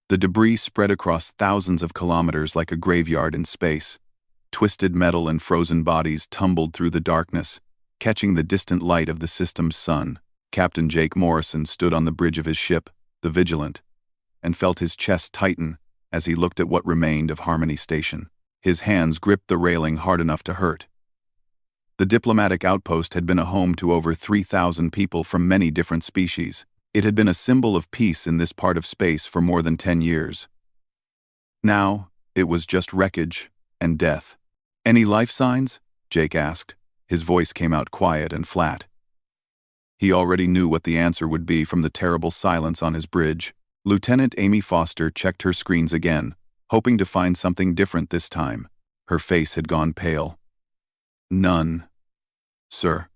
The debris spread across thousands of kilometers like a graveyard in space. Twisted metal and frozen bodies tumbled through the darkness, catching the distant light of the system's sun. Captain Jake Morrison stood on the bridge of his ship, the Vigilant, and felt his chest tighten as he looked at what remained of Harmony Station. His hands gripped the railing hard enough to hurt. The diplomatic outpost had been a home to over 3,000 people from many different species. It had been a symbol of peace in this part of space for more than 10 years. Now, it was just wreckage and death. "Any life signs?" Jake asked. His voice came out quiet and flat. He already knew what the answer would be from the terrible silence on his bridge. Lieutenant Amy Foster checked her screens again, hoping to find something different this time. Her face had gone pale. "None, sir.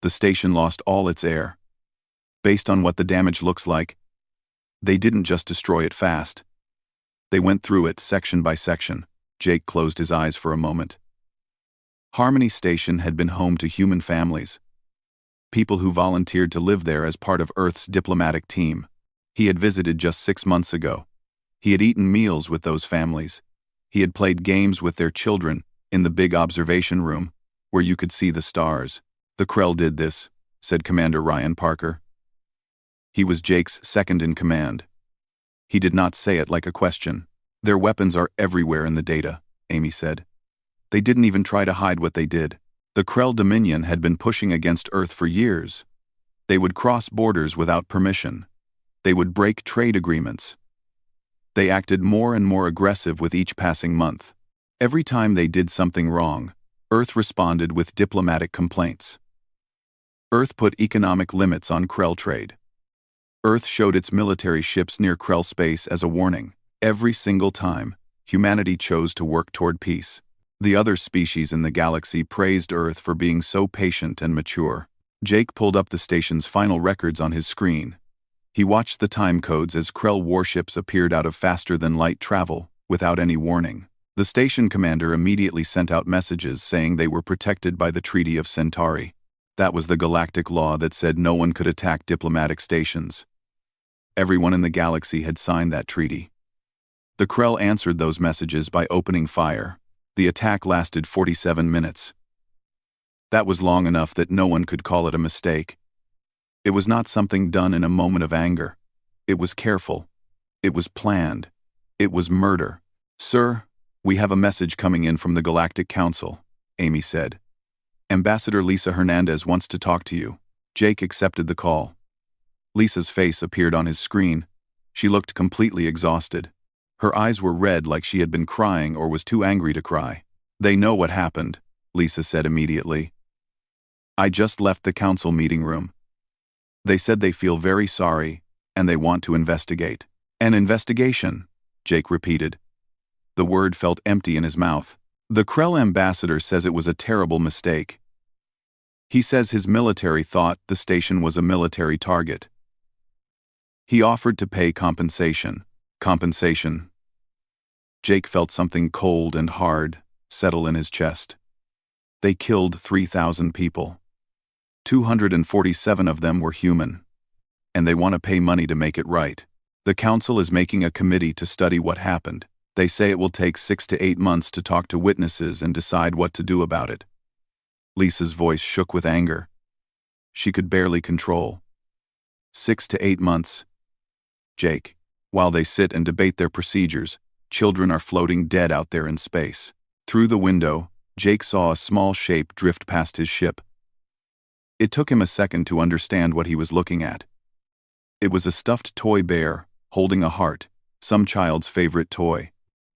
The station lost all its air. Based on what the damage looks like, they didn't just destroy it fast. They went through it section by section." Jake closed his eyes for a moment. Harmony Station had been home to human families, people who volunteered to live there as part of Earth's diplomatic team. He had visited just 6 months ago. He had eaten meals with those families. He had played games with their children in the big observation room, where you could see the stars. "The Krell did this," said Commander Ryan Parker. He was Jake's second in command. He did not say it like a question. "Their weapons are everywhere in the data," Amy said. "They didn't even try to hide what they did. The Krell Dominion had been pushing against Earth for years. They would cross borders without permission. They would break trade agreements. They acted more and more aggressive with each passing month. Every time they did something wrong, Earth responded with diplomatic complaints. Earth put economic limits on Krell trade. Earth showed its military ships near Krell space as a warning. Every single time, humanity chose to work toward peace. The other species in the galaxy praised Earth for being so patient and mature. Jake pulled up the station's final records on his screen. He watched the time codes as Krell warships appeared out of faster-than-light travel, without any warning. The station commander immediately sent out messages saying they were protected by the Treaty of Centauri. That was the galactic law that said no one could attack diplomatic stations. Everyone in the galaxy had signed that treaty. The Krell answered those messages by opening fire. The attack lasted 47 minutes. That was long enough that no one could call it a mistake. It was not something done in a moment of anger. It was careful. It was planned. It was murder. "Sir, we have a message coming in from the Galactic Council," Amy said. "Ambassador Lisa Hernandez wants to talk to you." Jake accepted the call. Lisa's face appeared on his screen. She looked completely exhausted. Her eyes were red like she had been crying or was too angry to cry. "They know what happened," Lisa said immediately. "I just left the council meeting room. They said they feel very sorry, and they want to investigate." "An investigation," Jake repeated. The word felt empty in his mouth. "The Krell ambassador says it was a terrible mistake. He says his military thought the station was a military target. He offered to pay compensation." "Compensation?" Jake felt something cold and hard settle in his chest. "They killed 3,000 people. 247 of them were human. And they want to pay money to make it right. The council is making a committee to study what happened. They say it will take 6 to 8 months to talk to witnesses and decide what to do about it." Lisa's voice shook with anger. She could barely control. 6 to 8 months. "Jake, while they sit and debate their procedures, children are floating dead out there in space." Through the window, Jake saw a small shape drift past his ship. It took him a second to understand what he was looking at. It was a stuffed toy bear, holding a heart, some child's favorite toy.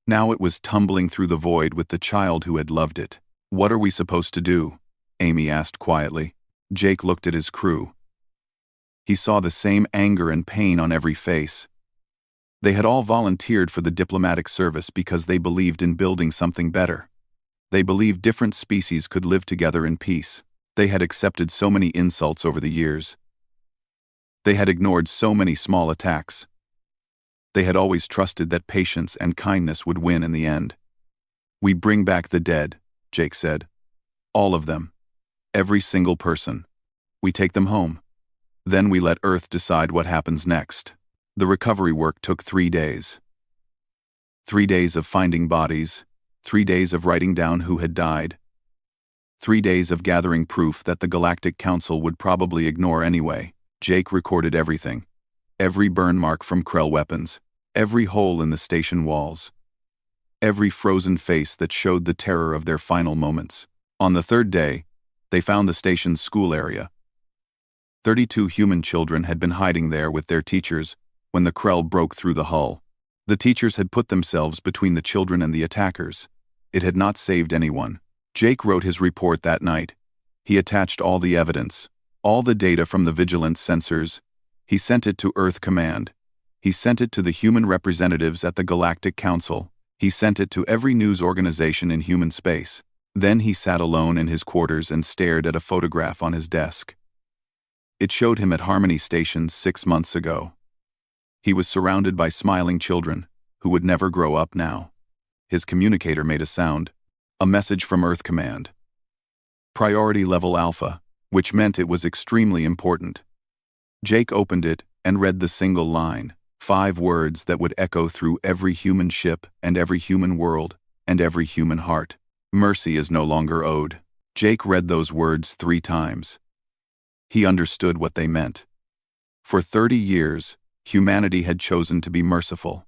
Now it was tumbling through the void with the child who had loved it. "What are we supposed to do?" Amy asked quietly. Jake looked at his crew. He saw the same anger and pain on every face. They had all volunteered for the diplomatic service because they believed in building something better. They believed different species could live together in peace. They had accepted so many insults over the years. They had ignored so many small attacks. They had always trusted that patience and kindness would win in the end. "We bring back the dead," Jake said. "All of them. Every single person. We take them home. Then we let Earth decide what happens next." The recovery work took 3 days. 3 days of finding bodies, 3 days of writing down who had died, 3 days of gathering proof that the Galactic Council would probably ignore anyway. Jake recorded everything. Every burn mark from Krell weapons, every hole in the station walls, every frozen face that showed the terror of their final moments. On the 3rd day, they found the station's school area. 32 human children had been hiding there with their teachers when the Krell broke through the hull. The teachers had put themselves between the children and the attackers. It had not saved anyone. Jake wrote his report that night. He attached all the evidence, all the data from the vigilance sensors. He sent it to Earth Command. He sent it to the human representatives at the Galactic Council. He sent it to every news organization in human space. Then he sat alone in his quarters and stared at a photograph on his desk. It showed him at Harmony Station 6 months ago. He was surrounded by smiling children who would never grow up now. His communicator made a sound. A message from Earth Command. Priority level Alpha, which meant it was extremely important. Jake opened it and read the single line, 5 words that would echo through every human ship and every human world and every human heart. Mercy is no longer owed. Jake read those words 3 times. He understood what they meant. For 30 years, humanity had chosen to be merciful.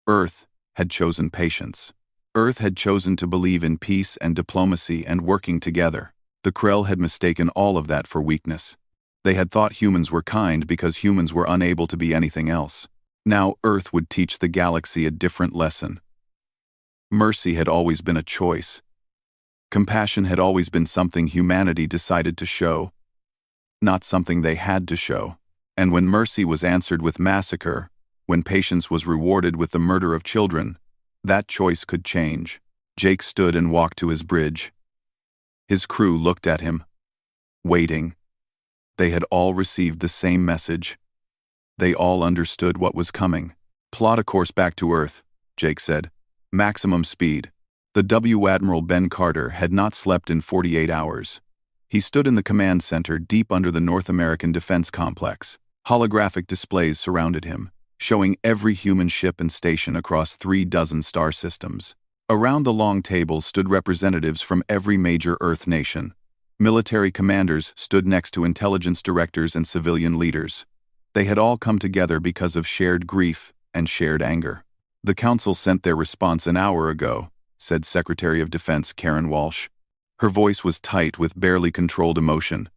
Earth had chosen patience. Earth had chosen to believe in peace and diplomacy and working together. The Krell had mistaken all of that for weakness. They had thought humans were kind because humans were unable to be anything else. Now Earth would teach the galaxy a different lesson. Mercy had always been a choice. Compassion had always been something humanity decided to show, not something they had to show. And when mercy was answered with massacre, when patience was rewarded with the murder of children, that choice could change. Jake stood and walked to his bridge. His crew looked at him, waiting. They had all received the same message. They all understood what was coming. Plot a course back to Earth, Jake said. Maximum speed. The W. Admiral Ben Carter had not slept in 48 hours. He stood in the command center deep under the North American Defense Complex. Holographic displays surrounded him, showing every human ship and station across 3 dozen star systems. Around the long table stood representatives from every major Earth nation. Military commanders stood next to intelligence directors and civilian leaders. They had all come together because of shared grief and shared anger. The Council sent their response an hour ago, said Secretary of Defense Karen Walsh. Her voice was tight with barely controlled emotion.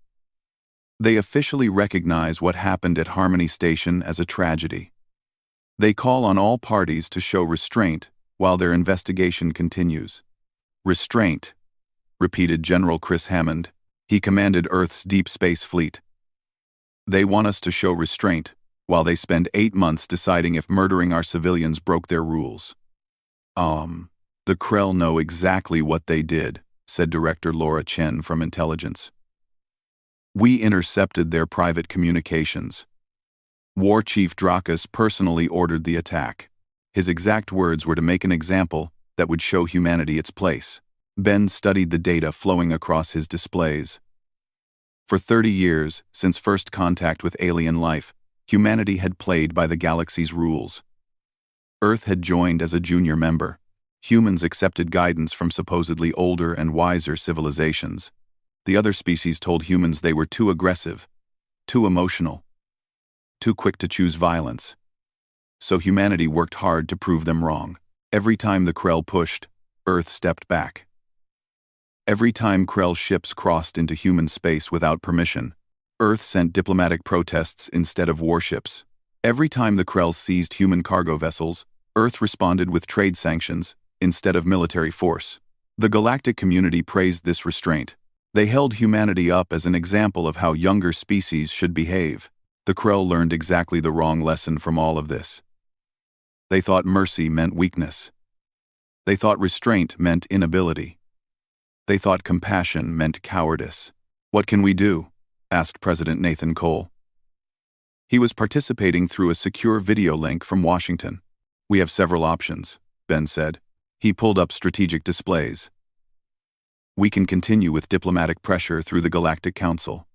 They officially recognize what happened at Harmony Station as a tragedy. They call on all parties to show restraint while their investigation continues. Restraint, repeated General Chris Hammond. He commanded Earth's Deep Space Fleet. They want us to show restraint while they spend 8 months deciding if murdering our civilians broke their rules. The Krell know exactly what they did, said Director Laura Chen from Intelligence. We intercepted their private communications. War Chief Drakus personally ordered the attack. His exact words were to make an example that would show humanity its place. Ben studied the data flowing across his displays. For 30 years, since first contact with alien life, humanity had played by the galaxy's rules. Earth had joined as a junior member. Humans accepted guidance from supposedly older and wiser civilizations. The other species told humans they were too aggressive, too emotional, too quick to choose violence. So humanity worked hard to prove them wrong. Every time the Krell pushed, Earth stepped back. Every time Krell ships crossed into human space without permission, Earth sent diplomatic protests instead of warships. Every time the Krell seized human cargo vessels, Earth responded with trade sanctions instead of military force. The galactic community praised this restraint. They held humanity up as an example of how younger species should behave. The Krell learned exactly the wrong lesson from all of this. They thought mercy meant weakness. They thought restraint meant inability. They thought compassion meant cowardice. What can we do? Asked President Nathan Cole. He was participating through a secure video link from Washington. We have several options, Ben said. He pulled up strategic displays. We can continue with diplomatic pressure through the Galactic Council.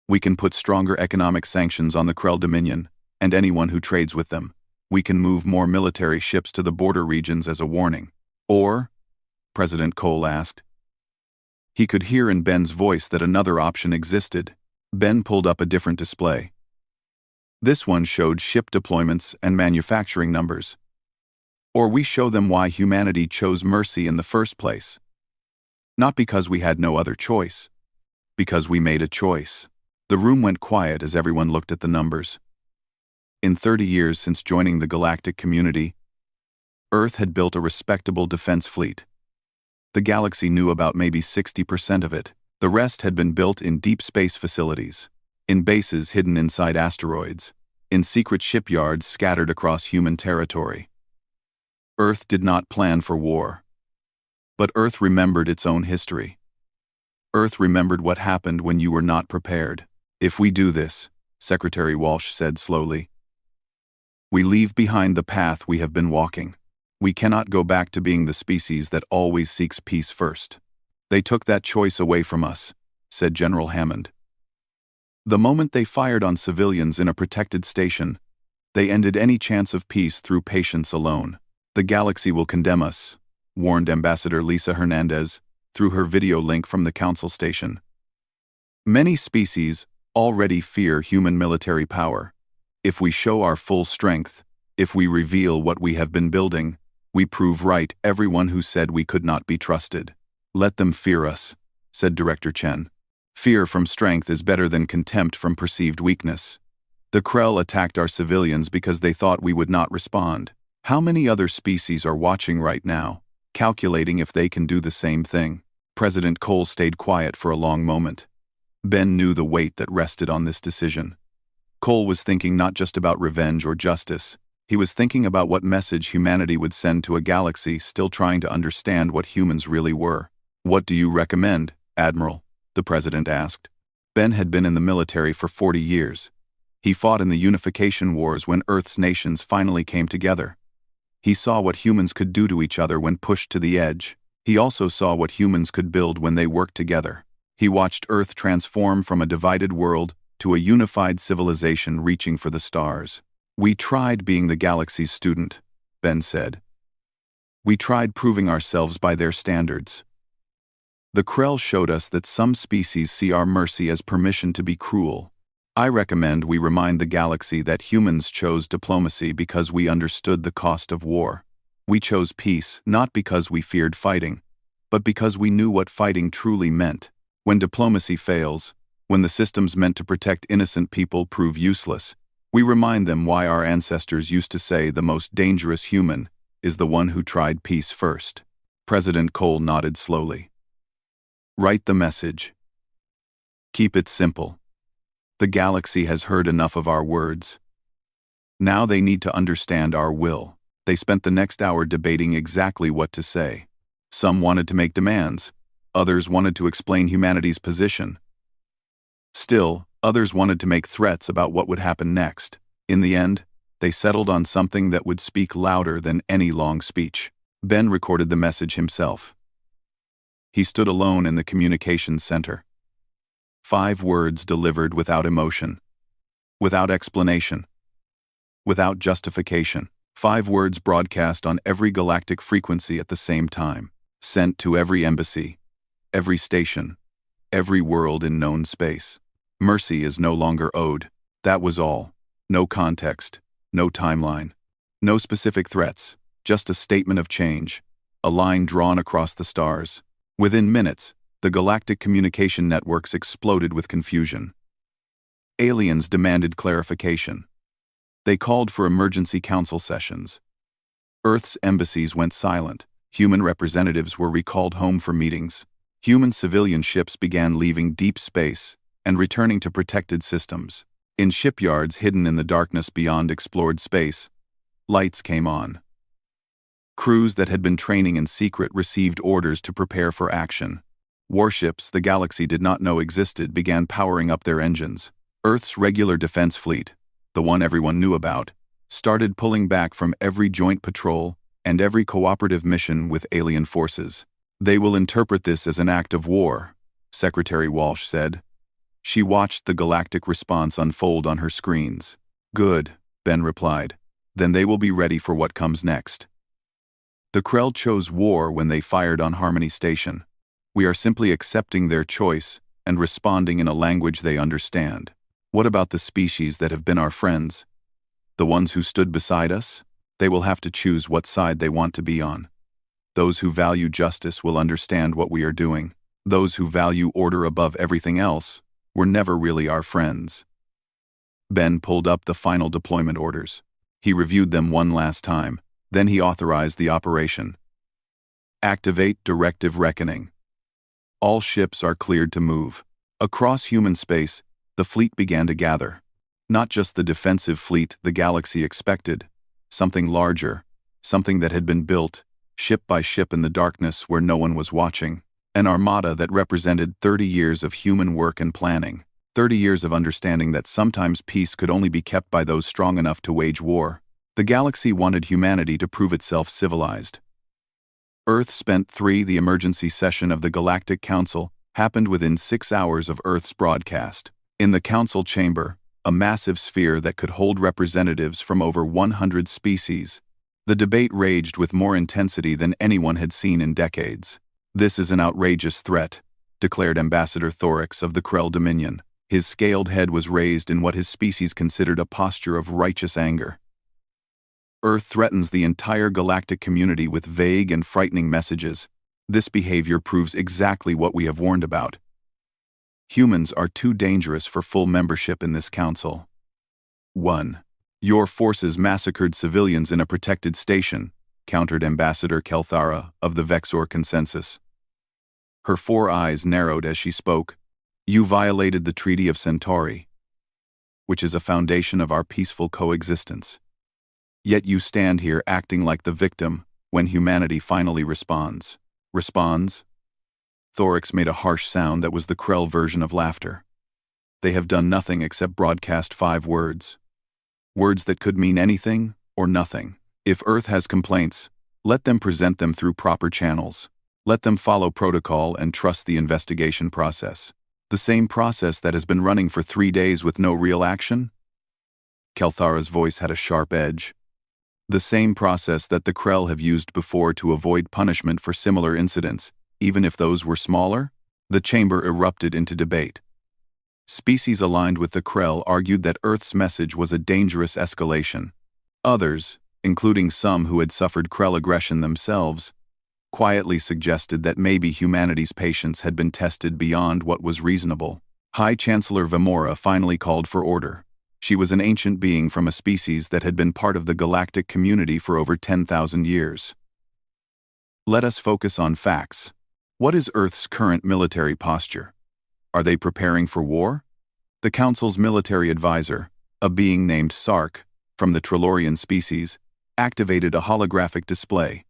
We can put stronger economic sanctions on the Krell Dominion, and anyone who trades with them. We can move more military ships to the border regions as a warning. Or? President Cole asked. He could hear in Ben's voice that another option existed. Ben pulled up a different display. This one showed ship deployments and manufacturing numbers. Or we show them why humanity chose mercy in the first place. Not because we had no other choice. Because we made a choice. The room went quiet as everyone looked at the numbers. In 30 years since joining the galactic community, Earth had built a respectable defense fleet. The galaxy knew about maybe 60% of it. The rest had been built in deep space facilities, in bases hidden inside asteroids, in secret shipyards scattered across human territory. Earth did not plan for war. But Earth remembered its own history. Earth remembered what happened when you were not prepared. If we do this, Secretary Walsh said slowly, we leave behind the path we have been walking. We cannot go back to being the species that always seeks peace first. They took that choice away from us, said General Hammond. The moment they fired on civilians in a protected station, they ended any chance of peace through patience alone. The galaxy will condemn us, warned Ambassador Lisa Hernandez through her video link from the council station. Many species already fear human military power. If we show our full strength, if we reveal what we have been building, we prove right everyone who said we could not be trusted. Let them fear us, said Director Chen. Fear from strength is better than contempt from perceived weakness. The Krell attacked our civilians because they thought we would not respond. How many other species are watching right now, calculating if they can do the same thing? President Cole stayed quiet for a long moment. Ben knew the weight that rested on this decision. Cole was thinking not just about revenge or justice. He was thinking about what message humanity would send to a galaxy still trying to understand what humans really were. What do you recommend, Admiral? The president asked. Ben had been in the military for 40 years. He fought in the unification wars when Earth's nations finally came together. He saw what humans could do to each other when pushed to the edge. He also saw what humans could build when they worked together. He watched Earth transform from a divided world to a unified civilization reaching for the stars. We tried being the galaxy's student, Ben said. We tried proving ourselves by their standards. The Krell showed us that some species see our mercy as permission to be cruel. I recommend we remind the galaxy that humans chose diplomacy because we understood the cost of war. We chose peace not because we feared fighting, but because we knew what fighting truly meant. When diplomacy fails, when the systems meant to protect innocent people prove useless, we remind them why our ancestors used to say the most dangerous human is the one who tried peace first. President Cole nodded slowly. Write the message. Keep it simple. The galaxy has heard enough of our words. Now they need to understand our will. They spent the next hour debating exactly what to say. Some wanted to make demands. Others wanted to explain humanity's position. Still, others wanted to make threats about what would happen next. In the end, they settled on something that would speak louder than any long speech. Ben recorded the message himself. He stood alone in the communications center. 5 words delivered without emotion, without explanation, without justification. 5 words broadcast on every galactic frequency at the same time, sent to every embassy, every station, every world in known space. Mercy is no longer owed. That was all. No context, no timeline, no specific threats, just a statement of change, a line drawn across the stars. Within minutes, the galactic communication networks exploded with confusion. Aliens demanded clarification. They called for emergency council sessions. Earth's embassies went silent. Human representatives were recalled home for meetings. Human civilian ships began leaving deep space and returning to protected systems. In shipyards hidden in the darkness beyond explored space, lights came on. Crews that had been training in secret received orders to prepare for action. Warships the galaxy did not know existed began powering up their engines. Earth's regular defense fleet, the one everyone knew about, started pulling back from every joint patrol and every cooperative mission with alien forces. They will interpret this as an act of war, Secretary Walsh said. She watched the galactic response unfold on her screens. Good, Ben replied. Then they will be ready for what comes next. The Krell chose war when they fired on Harmony Station. We are simply accepting their choice and responding in a language they understand. What about the species that have been our friends? The ones who stood beside us? They will have to choose what side they want to be on. Those who value justice will understand what we are doing. Those who value order above everything else were never really our friends. Ben pulled up the final deployment orders. He reviewed them one last time. Then he authorized the operation. Activate Directive Reckoning. All ships are cleared to move. Across human space, the fleet began to gather. Not just the defensive fleet the galaxy expected. Something larger. Something that had been built, ship by ship in the darkness where no one was watching. An armada that represented 30 years of human work and planning. 30 years of understanding that sometimes peace could only be kept by those strong enough to wage war. The galaxy wanted humanity to prove itself civilized. Earth spent 3. The emergency session of the Galactic Council happened within 6 hours of Earth's broadcast. In the council chamber, a massive sphere that could hold representatives from over 100 species. The debate raged with more intensity than anyone had seen in decades. This is an outrageous threat, declared Ambassador Thorax of the Krell Dominion. His scaled head was raised in what his species considered a posture of righteous anger. Earth threatens the entire galactic community with vague and frightening messages. This behavior proves exactly what we have warned about. Humans are too dangerous for full membership in this council. 1. Your forces massacred civilians in a protected station, countered Ambassador Kelthara of the Vexor Consensus. Her 4 eyes narrowed as she spoke. You violated the Treaty of Centauri, which is a foundation of our peaceful coexistence. Yet you stand here acting like the victim when humanity finally responds. Responds? Thorax made a harsh sound that was the Krell version of laughter. They have done nothing except broadcast 5 words. Words that could mean anything or nothing. If Earth has complaints, let them present them through proper channels. Let them follow protocol and trust the investigation process. The same process that has been running for 3 days with no real action? Kelthara's voice had a sharp edge. The same process that the Krell have used before to avoid punishment for similar incidents, even if those were smaller? The chamber erupted into debate. Species aligned with the Krell argued that Earth's message was a dangerous escalation. Others, including some who had suffered Krell aggression themselves, quietly suggested that maybe humanity's patience had been tested beyond what was reasonable. High Chancellor Vemora finally called for order. She was an ancient being from a species that had been part of the galactic community for over 10,000 years. Let us focus on facts. What is Earth's current military posture? Are they preparing for war? The Council's military advisor, a being named Sark, from the Trillorian species, activated a holographic display.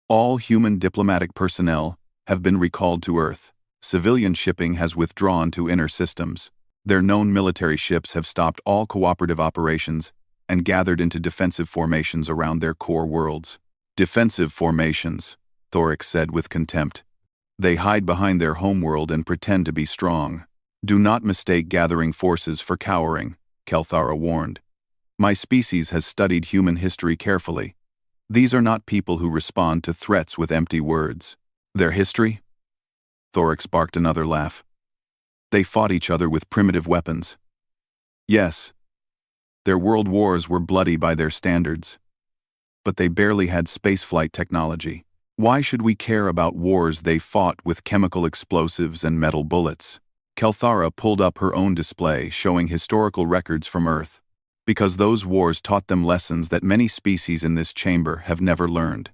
All human diplomatic personnel have been recalled to Earth. Civilian shipping has withdrawn to inner systems. Their known military ships have stopped all cooperative operations and gathered into defensive formations around their core worlds. Defensive formations, Thorax said with contempt. They hide behind their homeworld and pretend to be strong. Do not mistake gathering forces for cowering, Kelthara warned. My species has studied human history carefully. These are not people who respond to threats with empty words. Their history? Thorax barked another laugh. They fought each other with primitive weapons. Yes, their world wars were bloody by their standards. But they barely had spaceflight technology. Why should we care about wars they fought with chemical explosives and metal bullets? Kelthara pulled up her own display showing historical records from Earth, because those wars taught them lessons that many species in this chamber have never learned.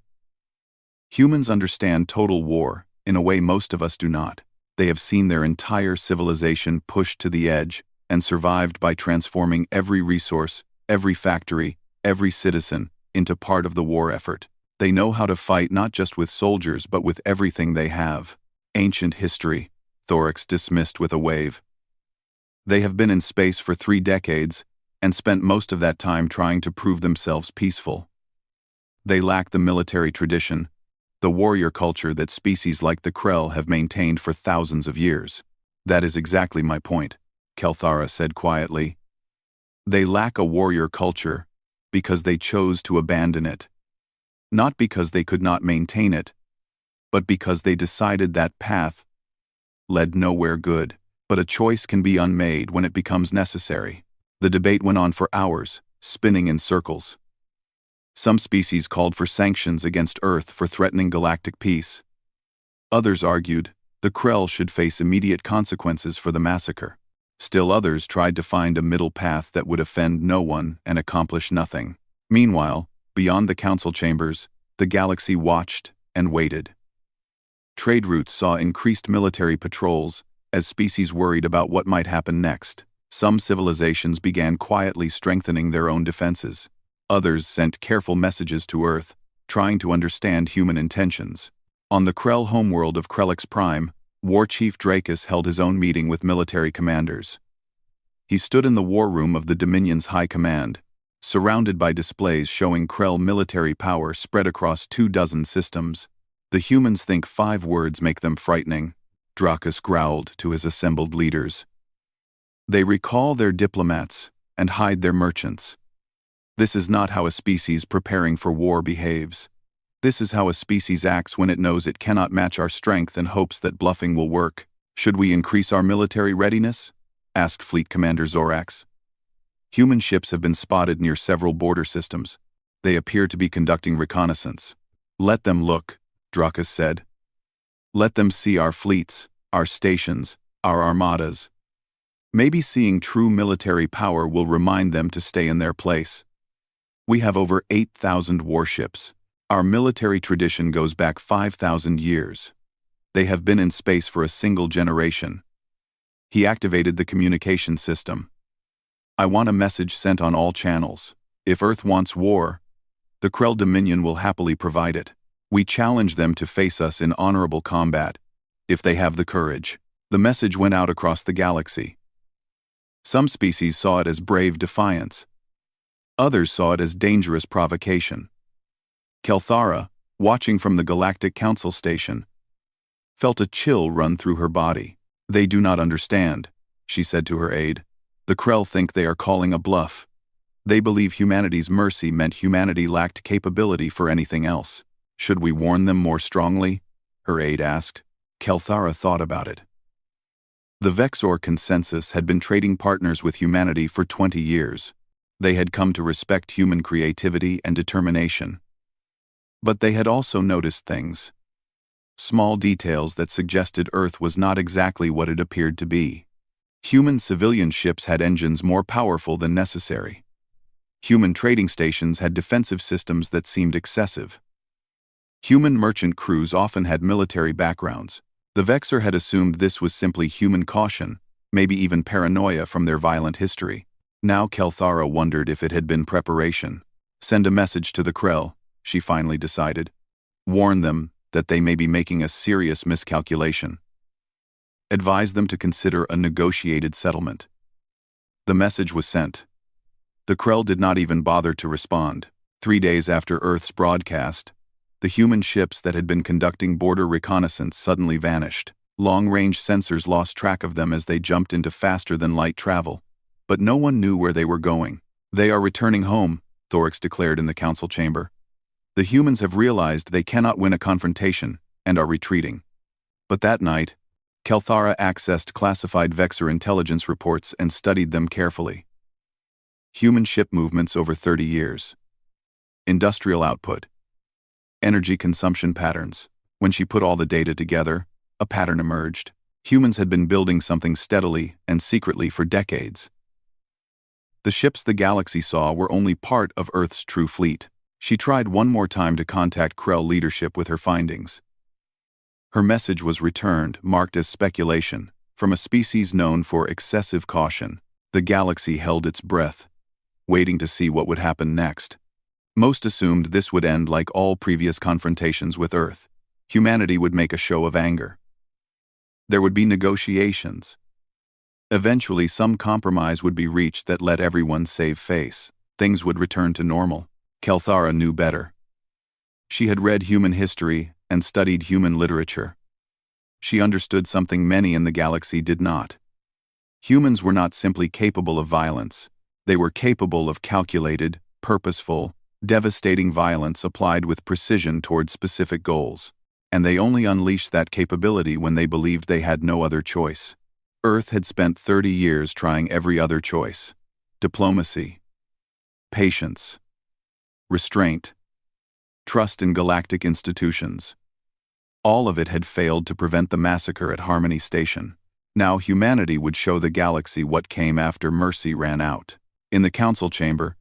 Humans understand total war in a way most of us do not. They have seen their entire civilization pushed to the edge and survived by transforming every resource, every factory, every citizen into part of the war effort. They know how to fight not just with soldiers but with everything they have. Ancient history, Thorax dismissed with a wave. They have been in space for 3 decades and spent most of that time trying to prove themselves peaceful. They lack the military tradition, the warrior culture that species like the Krell have maintained for thousands of years. That is exactly my point, Kelthara said quietly. They lack a warrior culture because they chose to abandon it. Not because they could not maintain it, but because they decided that path led nowhere good. But a choice can be unmade when it becomes necessary. The debate went on for hours, spinning in circles. Some species called for sanctions against Earth for threatening galactic peace. Others argued the Krell should face immediate consequences for the massacre. Still others tried to find a middle path that would offend no one and accomplish nothing. Meanwhile, beyond the council chambers, the galaxy watched and waited. Trade routes saw increased military patrols as species worried about what might happen next. Some civilizations began quietly strengthening their own defenses. Others sent careful messages to Earth, trying to understand human intentions. On the Krell homeworld of Krellix Prime, War Chief Dracus held his own meeting with military commanders. He stood in the war room of the Dominion's High Command, surrounded by displays showing Krell military power spread across 24 systems. The humans think 5 words make them frightening, Dracus growled to his assembled leaders. They recall their diplomats and hide their merchants. This is not how a species preparing for war behaves. This is how a species acts when it knows it cannot match our strength and hopes that bluffing will work. Should we increase our military readiness? Asked Fleet Commander Zorax. Human ships have been spotted near several border systems. They appear to be conducting reconnaissance. Let them look, Dracus said. Let them see our fleets, our stations, our armadas. Maybe seeing true military power will remind them to stay in their place. We have over 8,000 warships. Our military tradition goes back 5,000 years. They have been in space for a single generation. He activated the communication system. I want a message sent on all channels. If Earth wants war, the Krell Dominion will happily provide it. We challenge them to face us in honorable combat, if they have the courage. The message went out across the galaxy. Some species saw it as brave defiance. Others saw it as dangerous provocation. Kelthara, watching from the Galactic Council station, felt a chill run through her body. They do not understand, she said to her aide. The Krell think they are calling a bluff. They believe humanity's mercy meant humanity lacked capability for anything else. Should we warn them more strongly? Her aide asked. Kelthara thought about it. The Vexor consensus had been trading partners with humanity for 20 years. They had come to respect human creativity and determination. But they had also noticed things. Small details that suggested Earth was not exactly what it appeared to be. Human civilian ships had engines more powerful than necessary. Human trading stations had defensive systems that seemed excessive. Human merchant crews often had military backgrounds. The Vexor had assumed this was simply human caution, maybe even paranoia from their violent history. Now Kelthara wondered if it had been preparation. Send a message to the Krell, she finally decided. Warn them that they may be making a serious miscalculation. Advise them to consider a negotiated settlement. The message was sent. The Krell did not even bother to respond. 3 days after Earth's broadcast, the human ships that had been conducting border reconnaissance suddenly vanished. Long-range sensors lost track of them as they jumped into faster-than-light travel. But no one knew where they were going. They are returning home, Thorix declared in the council chamber. The humans have realized they cannot win a confrontation and are retreating. But that night, Kelthara accessed classified Vexor intelligence reports and studied them carefully. Human ship movements over 30 years. Industrial output. Energy consumption patterns. When she put all the data together, a pattern emerged. Humans had been building something steadily and secretly for decades. The ships the galaxy saw were only part of Earth's true fleet. She tried one more time to contact Krell leadership with her findings. Her message was returned, marked as speculation, from a species known for excessive caution. The galaxy held its breath, waiting to see what would happen next. Most assumed this would end like all previous confrontations with Earth. Humanity would make a show of anger. There would be negotiations. Eventually, some compromise would be reached that let everyone save face. Things would return to normal. Kelthara knew better. She had read human history and studied human literature. She understood something many in the galaxy did not. Humans were not simply capable of violence. They were capable of calculated, purposeful, devastating violence applied with precision towards specific goals. And they only unleashed that capability when they believed they had no other choice. Earth had spent 30 years trying every other choice: diplomacy, patience, restraint, trust in galactic institutions. All of it had failed to prevent the massacre at Harmony Station. Now humanity would show the galaxy what came after mercy ran out. In the council chamber,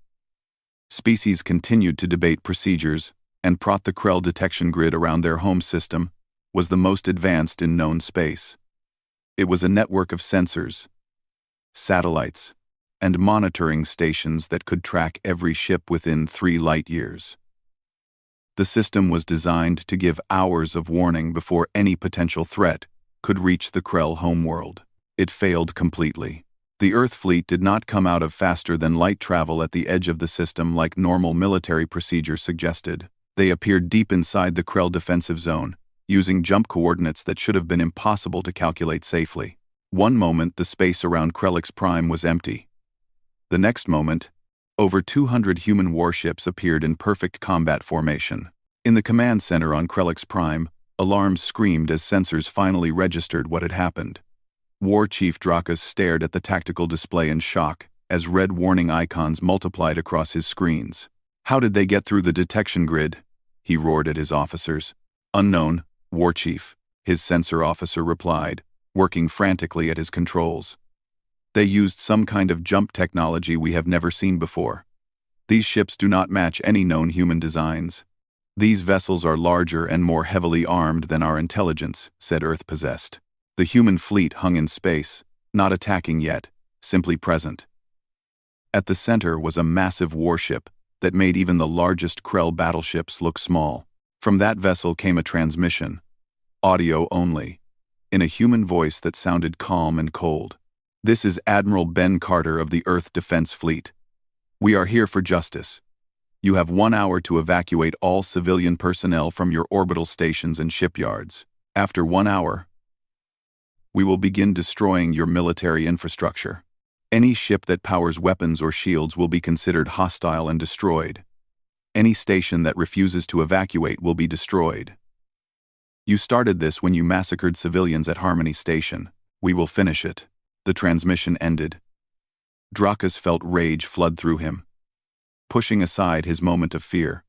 species continued to debate procedures, and the Krell detection grid around their home system was the most advanced in known space. It was a network of sensors, satellites, and monitoring stations that could track every ship within 3 light years. The system was designed to give hours of warning before any potential threat could reach the Krell homeworld. It failed completely. The Earth fleet did not come out of faster than light travel at the edge of the system like normal military procedure suggested. They appeared deep inside the Krell defensive zone, using jump coordinates that should have been impossible to calculate safely. One moment the space around Krellix Prime was empty. The next moment, over 200 human warships appeared in perfect combat formation. In the command center on Krellix Prime, alarms screamed as sensors finally registered what had happened. War Chief Drakas stared at the tactical display in shock as red warning icons multiplied across his screens. "How did they get through the detection grid?" he roared at his officers. "Unknown, War Chief," his sensor officer replied, working frantically at his controls. "They used some kind of jump technology we have never seen before. These ships do not match any known human designs. These vessels are larger and more heavily armed than our intelligence," said Earth-possessed. The human fleet hung in space, not attacking yet, simply present. At the center was a massive warship that made even the largest Krell battleships look small. From that vessel came a transmission, audio only, in a human voice that sounded calm and cold. "This is Admiral Ben Carter of the Earth Defense Fleet. We are here for justice. You have 1 hour to evacuate all civilian personnel from your orbital stations and shipyards. After 1 hour, we will begin destroying your military infrastructure. Any ship that powers weapons or shields will be considered hostile and destroyed. Any station that refuses to evacuate will be destroyed. You started this when you massacred civilians at Harmony Station. We will finish it." The transmission ended. Drakas felt rage flood through him, pushing aside his moment of fear.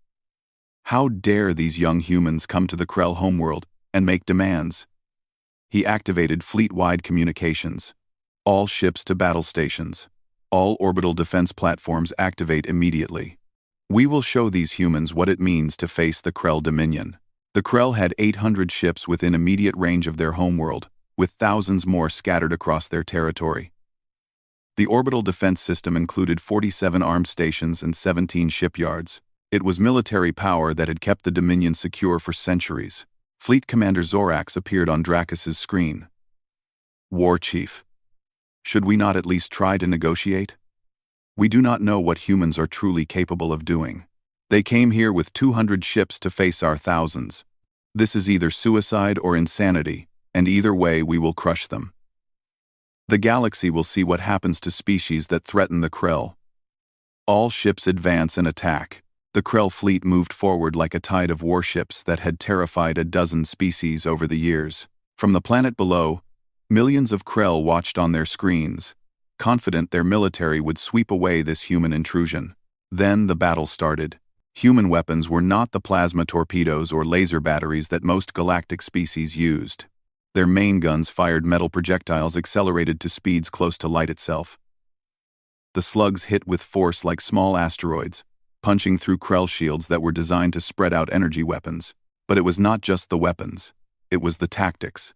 How dare these young humans come to the Krell homeworld and make demands? He activated fleet-wide communications. "All ships to battle stations. All orbital defense platforms activate immediately. We will show these humans what it means to face the Krell Dominion." The Krell had 800 ships within immediate range of their homeworld, with thousands more scattered across their territory. The orbital defense system included 47 armed stations and 17 shipyards. It was military power that had kept the Dominion secure for centuries. Fleet Commander Zorax appeared on Drakas's screen. "War Chief, should we not at least try to negotiate? We do not know what humans are truly capable of doing. They came here with 200 ships to face our thousands. This is either suicide or insanity, and either way we will crush them. The galaxy will see what happens to species that threaten the Krell. All ships advance and attack." The Krell fleet moved forward like a tide of warships that had terrified a dozen species over the years. From the planet below, millions of Krell watched on their screens, confident their military would sweep away this human intrusion. Then the battle started. Human weapons were not the plasma torpedoes or laser batteries that most galactic species used. Their main guns fired metal projectiles accelerated to speeds close to light itself. The slugs hit with force like small asteroids, punching through Krell shields that were designed to spread out energy weapons. But it was not just the weapons, it was the tactics.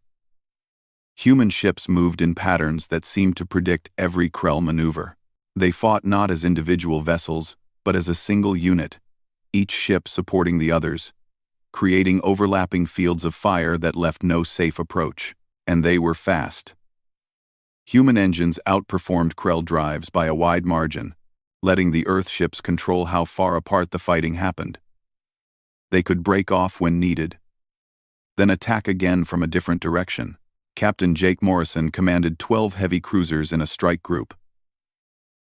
Human ships moved in patterns that seemed to predict every Krell maneuver. They fought not as individual vessels, but as a single unit, each ship supporting the others, creating overlapping fields of fire that left no safe approach. And they were fast. Human engines outperformed Krell drives by a wide margin, letting the Earth ships control how far apart the fighting happened. They could break off when needed, then attack again from a different direction. Captain Jake Morrison commanded 12 heavy cruisers in a strike group.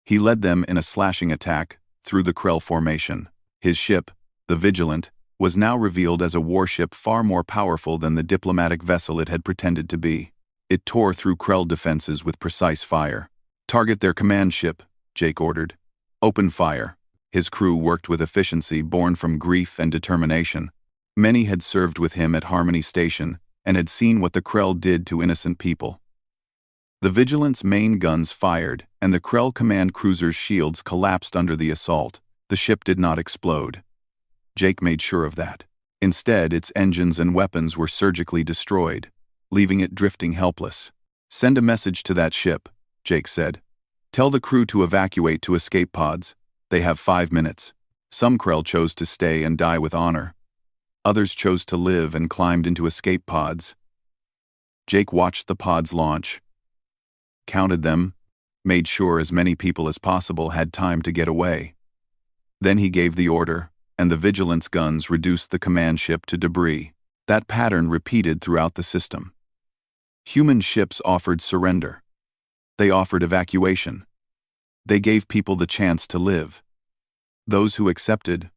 He led them in a slashing attack through the Krell formation. His ship, the Vigilant, was now revealed as a warship far more powerful than the diplomatic vessel it had pretended to be. It tore through Krell defenses with precise fire. "Target their command ship," Jake ordered. "Open fire." His crew worked with efficiency born from grief and determination. Many had served with him at Harmony Station and had seen what the Krell did to innocent people. The Vigilant's main guns fired, and the Krell command cruiser's shields collapsed under the assault. The ship did not explode. Jake made sure of that. Instead, its engines and weapons were surgically destroyed, leaving it drifting helpless. "Send a message to that ship," Jake said. "Tell the crew to evacuate to escape pods. They have 5 minutes." Some Krell chose to stay and die with honor. Others chose to live and climbed into escape pods. Jake watched the pods launch, counted them, made sure as many people as possible had time to get away. Then he gave the order, and the Vigilance guns reduced the command ship to debris. That pattern repeated throughout the system. Human ships offered surrender. They offered evacuation. They gave people the chance to live. Those who accepted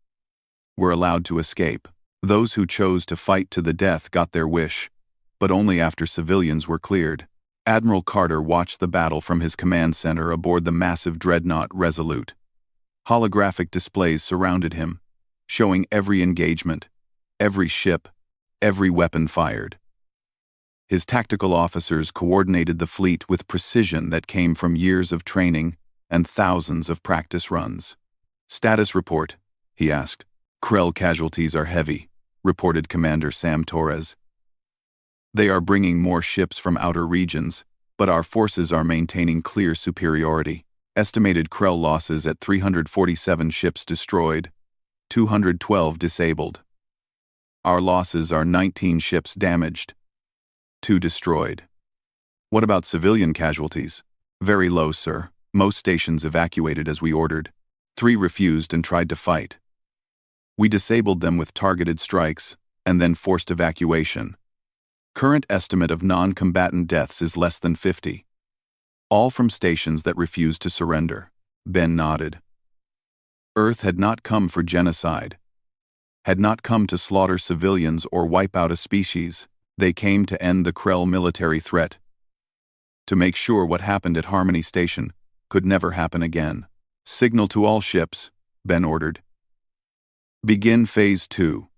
were allowed to escape. Those who chose to fight to the death got their wish, but only after civilians were cleared. Admiral Carter watched the battle from his command center aboard the massive dreadnought Resolute. Holographic displays surrounded him, showing every engagement, every ship, every weapon fired. His tactical officers coordinated the fleet with precision that came from years of training and thousands of practice runs. "Status report," he asked. "Krell casualties are heavy," reported Commander Sam Torres. "They are bringing more ships from outer regions, but our forces are maintaining clear superiority. Estimated Krell losses at 347 ships destroyed, 212 disabled. Our losses are 19 ships damaged, 2 destroyed." "What about civilian casualties?" "Very low, sir. Most stations evacuated as we ordered. 3 refused and tried to fight. We disabled them with targeted strikes and then forced evacuation. Current estimate of non-combatant deaths is less than 50. All from stations that refused to surrender." Ben nodded. Earth had not come for genocide, had not come to slaughter civilians or wipe out a species. They came to end the Krell military threat, to make sure what happened at Harmony Station could never happen again. "Signal to all ships," Ben ordered. "Begin Phase 2.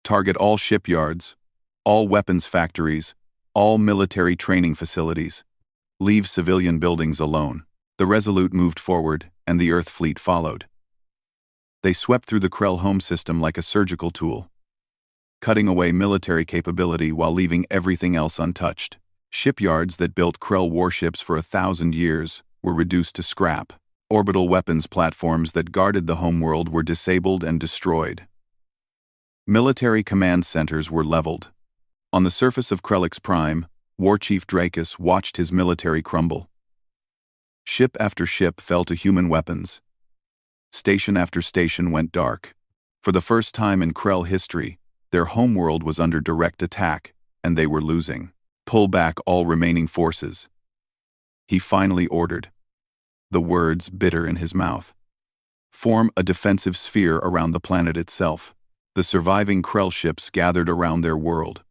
Target all shipyards, all weapons factories, all military training facilities. Leave civilian buildings alone." The Resolute moved forward, and the Earth fleet followed. They swept through the Krell home system like a surgical tool, cutting away military capability while leaving everything else untouched. Shipyards that built Krell warships for 1,000 years were reduced to scrap. Orbital weapons platforms that guarded the homeworld were disabled and destroyed. Military command centers were leveled. On the surface of Krellix Prime, War Chief Drakus watched his military crumble. Ship after ship fell to human weapons. Station after station went dark. For the first time in Krell history, their homeworld was under direct attack, and they were losing. "Pull back all remaining forces," he finally ordered, the words bitter in his mouth. "Form a defensive sphere around the planet itself." The surviving Krell ships gathered around their world.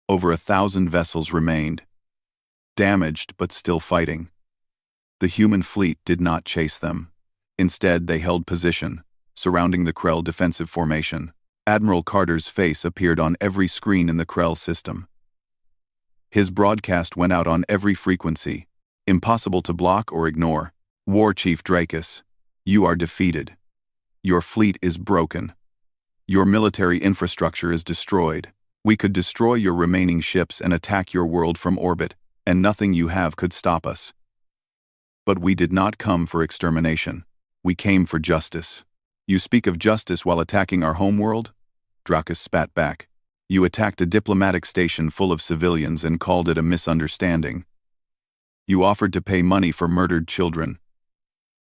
Over 1,000 vessels remained, damaged but still fighting. The human fleet did not chase them. Instead, they held position, surrounding the Krell defensive formation. Admiral Carter's face appeared on every screen in the Krell system. His broadcast went out on every frequency, impossible to block or ignore. "War Chief Drakus, you are defeated. Your fleet is broken. Your military infrastructure is destroyed. We could destroy your remaining ships and attack your world from orbit, and nothing you have could stop us. But we did not come for extermination. We came for justice." "You speak of justice while attacking our homeworld?" Drakus spat back. "You attacked a diplomatic station full of civilians and called it a misunderstanding. You offered to pay money for murdered children.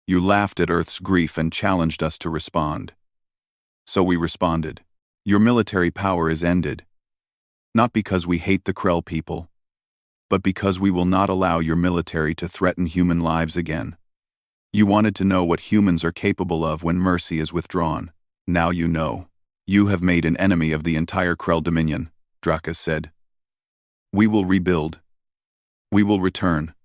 You laughed at Earth's grief and challenged us to respond. So we responded. Your military power is ended. Not because we hate the Krell people, but because we will not allow your military to threaten human lives again." You wanted to know what humans are capable of when mercy is withdrawn. Now you know. You have made an enemy of the entire Krell Dominion, Drakus said. We will rebuild. We will return.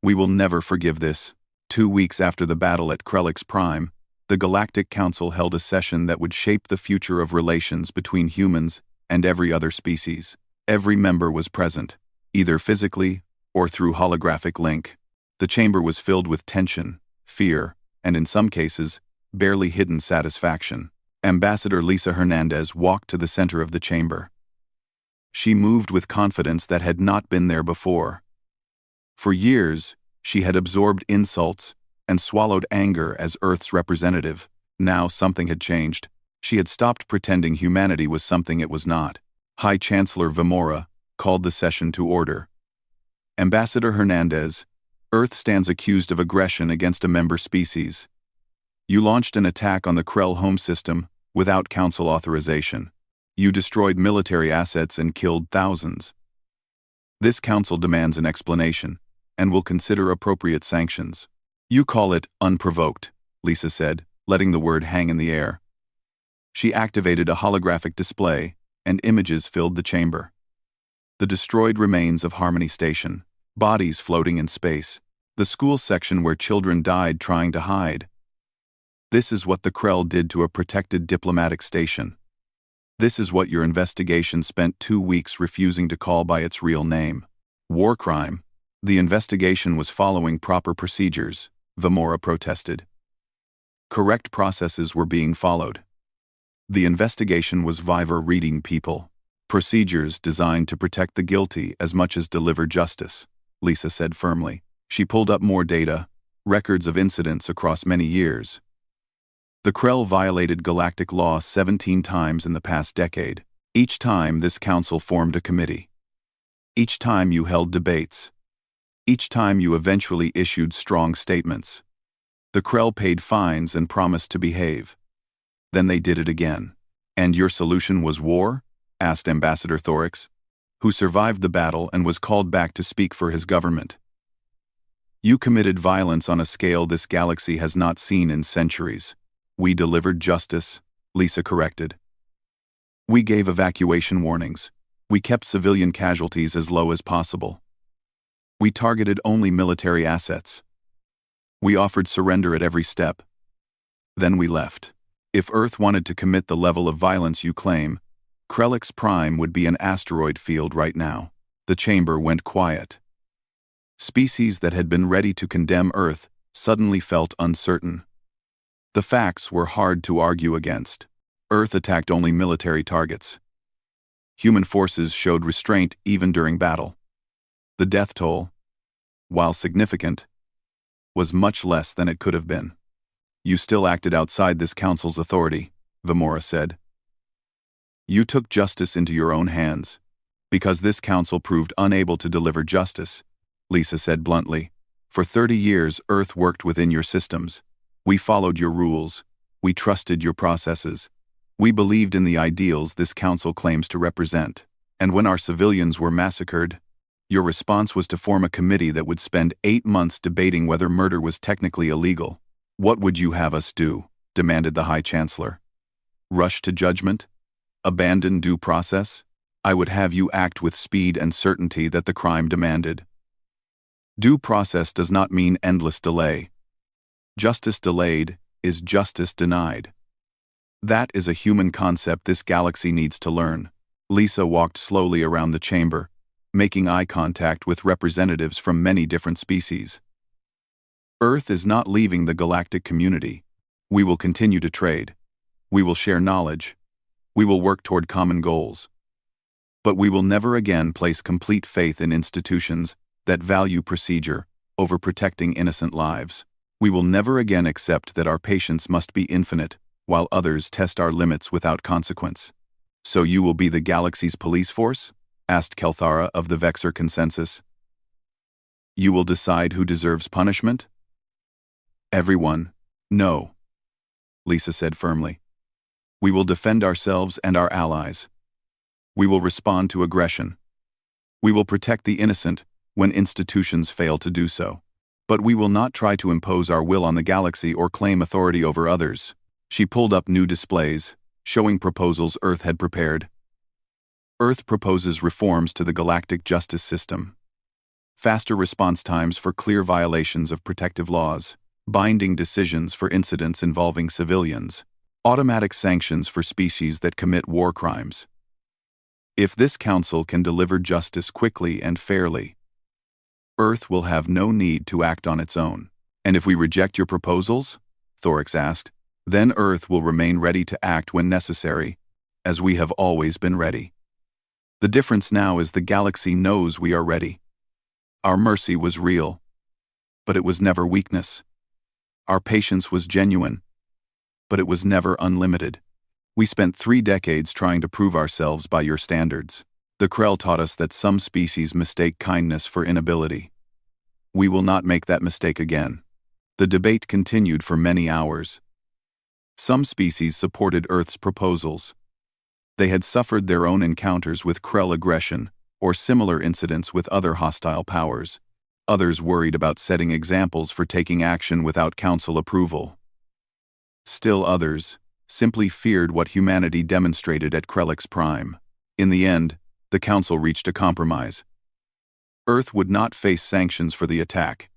We will never forgive this. 2 weeks after the battle at Krellix Prime, the Galactic Council held a session that would shape the future of relations between humans and every other species. Every member was present, either physically or through holographic link. The chamber was filled with tension, fear, and in some cases, barely hidden satisfaction. Ambassador Lisa Hernandez walked to the center of the chamber. She moved with confidence that had not been there before. For years, she had absorbed insults and swallowed anger as Earth's representative. Now something had changed. She had stopped pretending humanity was something it was not. High Chancellor Vemora called the session to order. Ambassador Hernandez, Earth stands accused of aggression against a member species. You launched an attack on the Krell home system without Council authorization. You destroyed military assets and killed thousands. This Council demands an explanation and will consider appropriate sanctions. You call it unprovoked, Lisa said, letting the word hang in the air. She activated a holographic display, and images filled the chamber. The destroyed remains of Harmony Station, bodies floating in space, the school section where children died trying to hide. This is what the Krell did to a protected diplomatic station. This is what your investigation spent 2 weeks refusing to call by its real name. War crime. The investigation was following proper procedures, Vemora protested. Correct processes were being followed. The investigation was Viver reading people. Procedures designed to protect the guilty as much as deliver justice, Lisa said firmly. She pulled up more data, records of incidents across many years. The Krell violated galactic law 17 times in the past decade. Each time this council formed a committee. Each time you held debates. Each time you eventually issued strong statements. The Krell paid fines and promised to behave. Then they did it again. And your solution was war? Asked Ambassador Thorix, who survived the battle and was called back to speak for his government. You committed violence on a scale this galaxy has not seen in centuries. We delivered justice, Lisa corrected. We gave evacuation warnings. We kept civilian casualties as low as possible. We targeted only military assets. We offered surrender at every step. Then we left. If Earth wanted to commit the level of violence you claim, Krellix Prime would be an asteroid field right now. The chamber went quiet. Species that had been ready to condemn Earth suddenly felt uncertain. The facts were hard to argue against. Earth attacked only military targets. Human forces showed restraint even during battle. The death toll, while significant, was much less than it could have been. You still acted outside this council's authority, Vemora said. You took justice into your own hands. Because this council proved unable to deliver justice, Lisa said bluntly. For 30 years, Earth worked within your systems. We followed your rules. We trusted your processes. We believed in the ideals this council claims to represent. And when our civilians were massacred, your response was to form a committee that would spend 8 months debating whether murder was technically illegal. What would you have us do? Demanded the High Chancellor. Rush to judgment? Abandon due process? I would have you act with speed and certainty that the crime demanded. Due process does not mean endless delay. Justice delayed is justice denied. That is a human concept this galaxy needs to learn. Lisa walked slowly around the chamber, making eye contact with representatives from many different species. Earth is not leaving the galactic community. We will continue to trade. We will share knowledge. We will work toward common goals. But we will never again place complete faith in institutions that value procedure over protecting innocent lives. We will never again accept that our patience must be infinite, while others test our limits without consequence. So you will be the galaxy's police force? Asked Kelthara of the Vexer Consensus. You will decide who deserves punishment? Everyone, no, Lisa said firmly. We will defend ourselves and our allies. We will respond to aggression. We will protect the innocent when institutions fail to do so. But we will not try to impose our will on the galaxy or claim authority over others. She pulled up new displays, showing proposals Earth had prepared. Earth proposes reforms to the galactic justice system. Faster response times for clear violations of protective laws, binding decisions for incidents involving civilians, automatic sanctions for species that commit war crimes. If this council can deliver justice quickly and fairly, Earth will have no need to act on its own. And if we reject your proposals? Thorax asked. Then Earth will remain ready to act when necessary, as we have always been ready. The difference now is the galaxy knows we are ready. Our mercy was real, but it was never weakness. Our patience was genuine, but it was never unlimited. We spent 3 decades trying to prove ourselves by your standards. The Krell taught us that some species mistake kindness for inability. We will not make that mistake again. The debate continued for many hours. Some species supported Earth's proposals. They had suffered their own encounters with Krell aggression or similar incidents with other hostile powers. Others worried about setting examples for taking action without council approval. Still others simply feared what humanity demonstrated at Krellix Prime. In the end, the council reached a compromise. Earth would not face sanctions for the attack,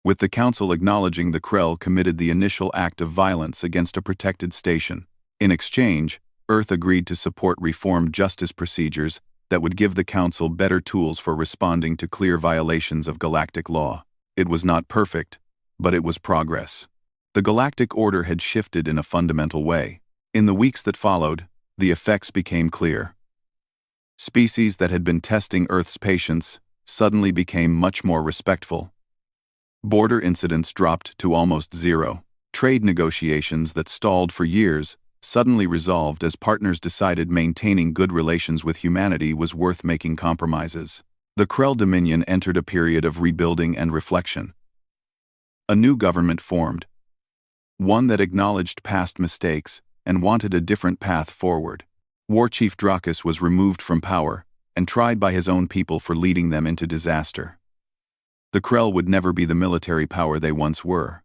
with the council acknowledging the Krell committed the initial act of violence against a protected station. In exchange, Earth agreed to support reformed justice procedures that would give the council better tools for responding to clear violations of galactic law. It was not perfect, but it was progress. The galactic order had shifted in a fundamental way. In the weeks that followed, the effects became clear. Species that had been testing Earth's patience suddenly became much more respectful. Border incidents dropped to almost zero. Trade negotiations that stalled for years suddenly resolved as partners decided maintaining good relations with humanity was worth making compromises. The Krell Dominion entered a period of rebuilding and reflection. A new government formed, one that acknowledged past mistakes and wanted a different path forward. War Chief Drakus was removed from power and tried by his own people for leading them into disaster. The Krell would never be the military power they once were,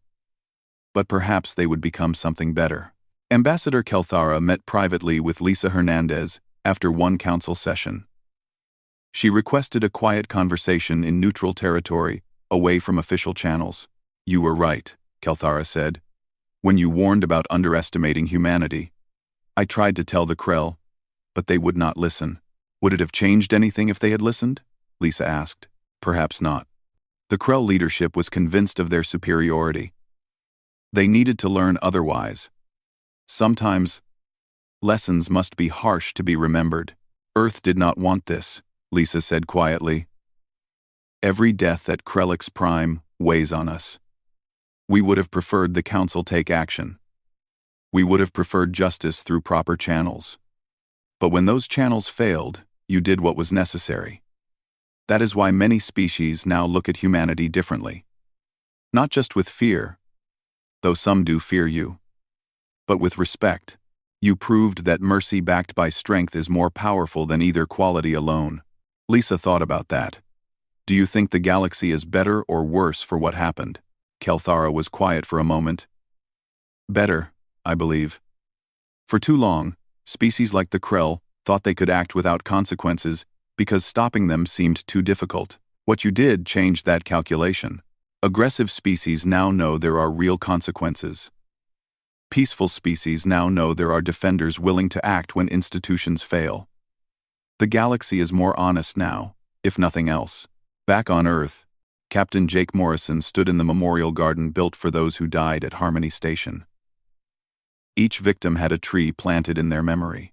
but perhaps they would become something better. Ambassador Kelthara met privately with Lisa Hernandez after one council session. She requested a quiet conversation in neutral territory, away from official channels. You were right, Kelthara said, when you warned about underestimating humanity. I tried to tell the Krell, but they would not listen. Would it have changed anything if they had listened? Lisa asked. Perhaps not. The Krell leadership was convinced of their superiority. They needed to learn otherwise. Sometimes, lessons must be harsh to be remembered. Earth did not want this, Lisa said quietly. Every death at Krellix Prime weighs on us. We would have preferred the Council take action. We would have preferred justice through proper channels. But when those channels failed, you did what was necessary. That is why many species now look at humanity differently. Not just with fear, though some do fear you, but with respect. You proved that mercy backed by strength is more powerful than either quality alone. Lisa thought about that. Do you think the galaxy is better or worse for what happened? Kelthara was quiet for a moment. Better, I believe. For too long, species like the Krell thought they could act without consequences because stopping them seemed too difficult. What you did changed that calculation. Aggressive species now know there are real consequences. Peaceful species now know there are defenders willing to act when institutions fail. The galaxy is more honest now, if nothing else. Back on Earth, Captain Jake Morrison stood in the memorial garden built for those who died at Harmony Station. Each victim had a tree planted in their memory.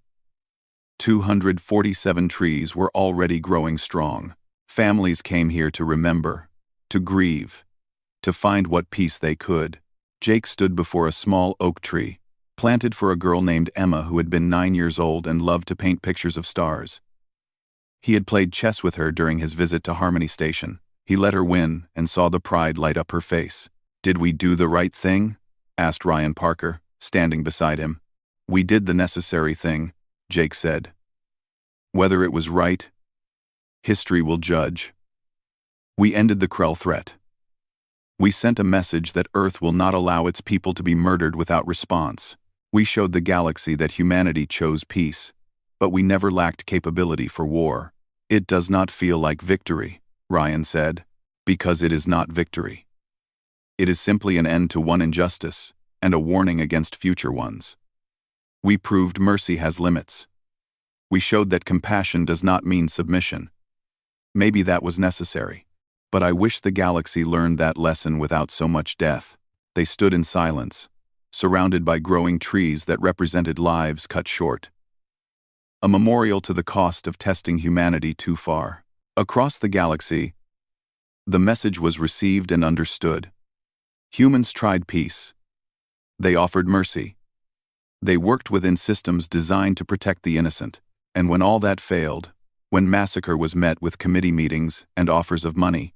247 trees were already growing strong. Families came here to remember, to grieve, to find what peace they could. Jake stood before a small oak tree, planted for a girl named Emma who had been 9 years old and loved to paint pictures of stars. He had played chess with her during his visit to Harmony Station. He let her win and saw the pride light up her face. Did we do the right thing? Asked Ryan Parker, standing beside him. We did the necessary thing, Jake said. Whether it was right, history will judge. We ended the Krell threat. We sent a message that Earth will not allow its people to be murdered without response. We showed the galaxy that humanity chose peace, but we never lacked capability for war. It does not feel like victory, Ryan said, because it is not victory. It is simply an end to one injustice and a warning against future ones. We proved mercy has limits. We showed that compassion does not mean submission. Maybe that was necessary. But I wish the galaxy learned that lesson without so much death. They stood in silence, surrounded by growing trees that represented lives cut short. A memorial to the cost of testing humanity too far. Across the galaxy, the message was received and understood. Humans tried peace. They offered mercy. They worked within systems designed to protect the innocent. And when all that failed, when Massacre was met with committee meetings and offers of money,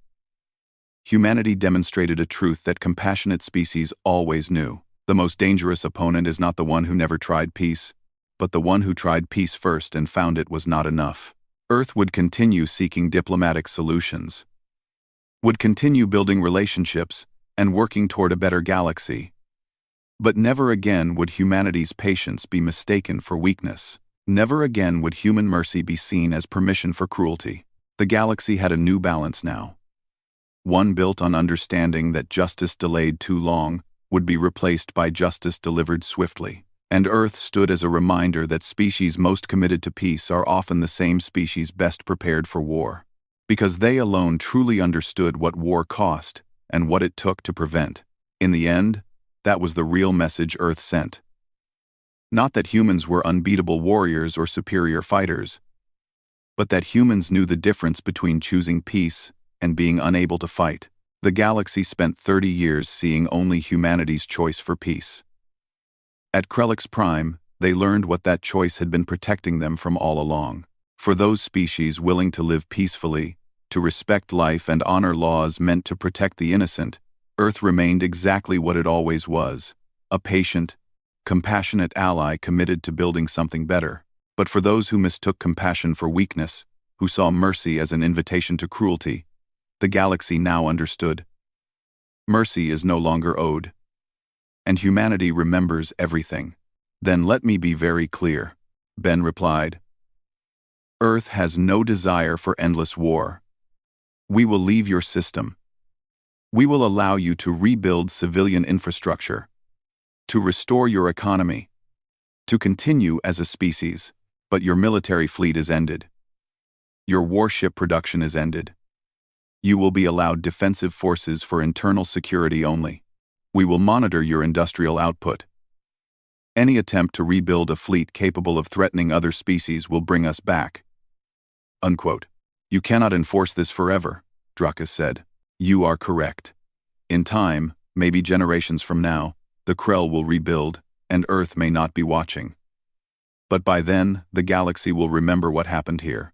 humanity demonstrated a truth that compassionate species always knew. The most dangerous opponent is not the one who never tried peace, but the one who tried peace first and found it was not enough. Earth would continue seeking diplomatic solutions, would continue building relationships and working toward a better galaxy. But never again would humanity's patience be mistaken for weakness. Never again would human mercy be seen as permission for cruelty. The galaxy had a new balance now. One built on understanding that justice delayed too long would be replaced by justice delivered swiftly. And Earth stood as a reminder that species most committed to peace are often the same species best prepared for war. Because they alone truly understood what war cost and what it took to prevent. In the end, that was the real message Earth sent. Not that humans were unbeatable warriors or superior fighters, but that humans knew the difference between choosing peace and being unable to fight. The galaxy spent 30 years seeing only humanity's choice for peace. At Krellix Prime, they learned what that choice had been protecting them from all along. For those species willing to live peacefully, to respect life and honor laws meant to protect the innocent, Earth remained exactly what it always was, a patient, compassionate ally committed to building something better. But for those who mistook compassion for weakness, who saw mercy as an invitation to cruelty, the galaxy now understood. Mercy is no longer owed. And humanity remembers everything. Then let me be very clear, Ben replied. Earth has no desire for endless war. We will leave your system. We will allow you to rebuild civilian infrastructure, to restore your economy, to continue as a species, but your military fleet is ended. Your warship production is ended. You will be allowed defensive forces for internal security only. We will monitor your industrial output. Any attempt to rebuild a fleet capable of threatening other species will bring us back. Unquote. You cannot enforce this forever, Drakus said. You are correct. In time, maybe generations from now, the Krell will rebuild, and Earth may not be watching. But by then, the galaxy will remember what happened here.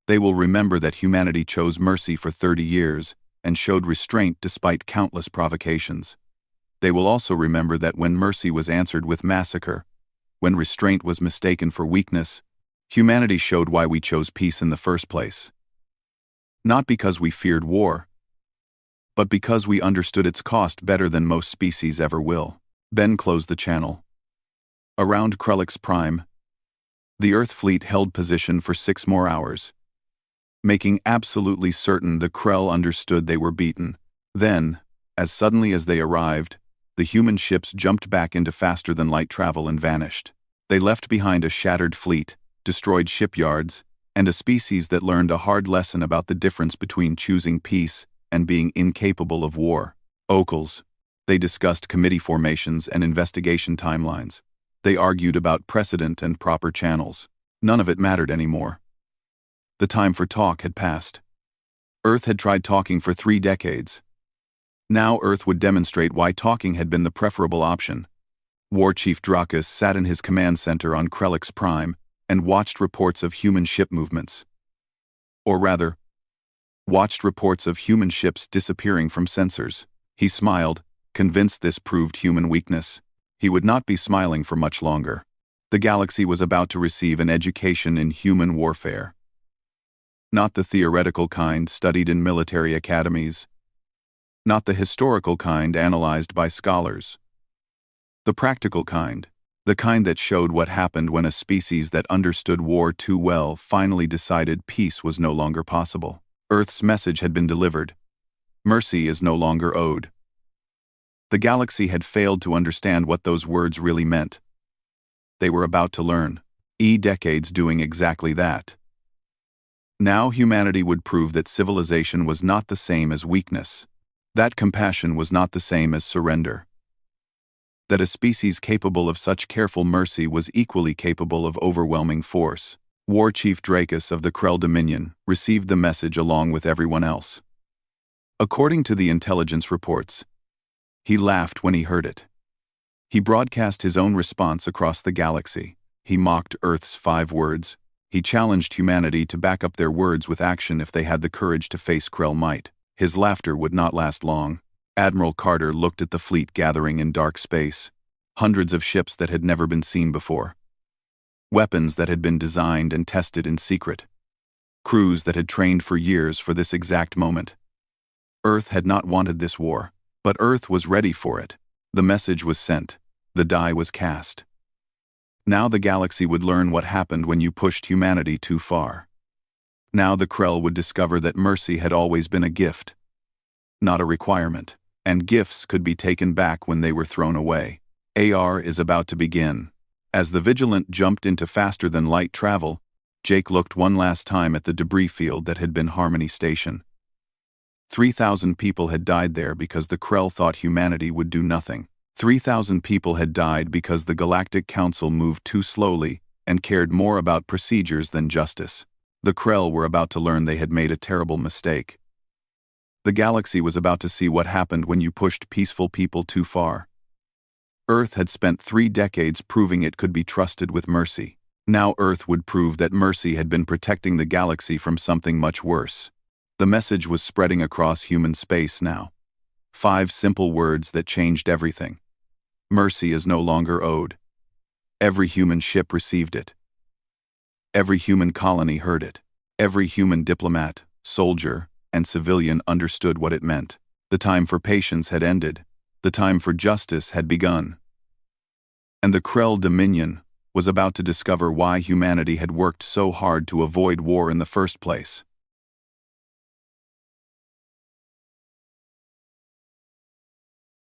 They will remember that humanity chose mercy for 30 years and showed restraint despite countless provocations. They will also remember that when mercy was answered with massacre, when restraint was mistaken for weakness, humanity showed why we chose peace in the first place. Not because we feared war, but because we understood its cost better than most species ever will. Ben closed the channel. Around Krellix Prime, the Earth fleet held position for 6 more hours, making absolutely certain the Krell understood they were beaten. Then, as suddenly as they arrived, the human ships jumped back into faster-than-light travel and vanished. They left behind a shattered fleet, destroyed shipyards, and a species that learned a hard lesson about the difference between choosing peace and being incapable of war. Ocals. They discussed committee formations and investigation timelines. They argued about precedent and proper channels. None of it mattered anymore. The time for talk had passed. Earth had tried talking for 3 decades. Now Earth would demonstrate why talking had been the preferable option. War Chief Drakus sat in his command center on Krellix Prime and watched reports of human ship movements. Or rather, watched reports of human ships disappearing from sensors. He smiled, convinced this proved human weakness. He would not be smiling for much longer. The galaxy was about to receive an education in human warfare. Not the theoretical kind studied in military academies, Not the historical kind analyzed by scholars. The practical kind. The kind that showed what happened when a species that understood war too well finally decided peace was no longer possible. Earth's message had been delivered. Mercy is no longer owed. The galaxy had failed to understand what those words really meant. They were about to learn. Decades doing exactly that. Now humanity would prove that civilization was not the same as weakness. That compassion was not the same as surrender. That a species capable of such careful mercy was equally capable of overwhelming force. War Chief Dracus of the Krell Dominion received the message along with everyone else. According to the intelligence reports, he laughed when he heard it. He broadcast his own response across the galaxy. He mocked Earth's 5 words. He challenged humanity to back up their words with action if they had the courage to face Krell might. His laughter would not last long. Admiral Carter looked at the fleet gathering in dark space. Hundreds of ships that had never been seen before. Weapons that had been designed and tested in secret. Crews that had trained for years for this exact moment. Earth had not wanted this war, but Earth was ready for it. The message was sent. The die was cast. Now the galaxy would learn what happened when you pushed humanity too far. Now the Krell would discover that mercy had always been a gift, not a requirement, and gifts could be taken back when they were thrown away. AR is about to begin. As the Vigilant jumped into faster-than-light travel, Jake looked one last time at the debris field that had been Harmony Station. 3,000 people had died there because the Krell thought humanity would do nothing. 3,000 people had died because the Galactic Council moved too slowly and cared more about procedures than justice. The Krell were about to learn they had made a terrible mistake. The galaxy was about to see what happened when you pushed peaceful people too far. Earth had spent 3 decades proving it could be trusted with mercy. Now Earth would prove that mercy had been protecting the galaxy from something much worse. The message was spreading across human space now. 5 simple words that changed everything. Mercy is no longer owed. Every human ship received it. Every human colony heard it. Every human diplomat, soldier, and civilian understood what it meant. The time for patience had ended. The time for justice had begun. And the Krell Dominion was about to discover why humanity had worked so hard to avoid war in the first place.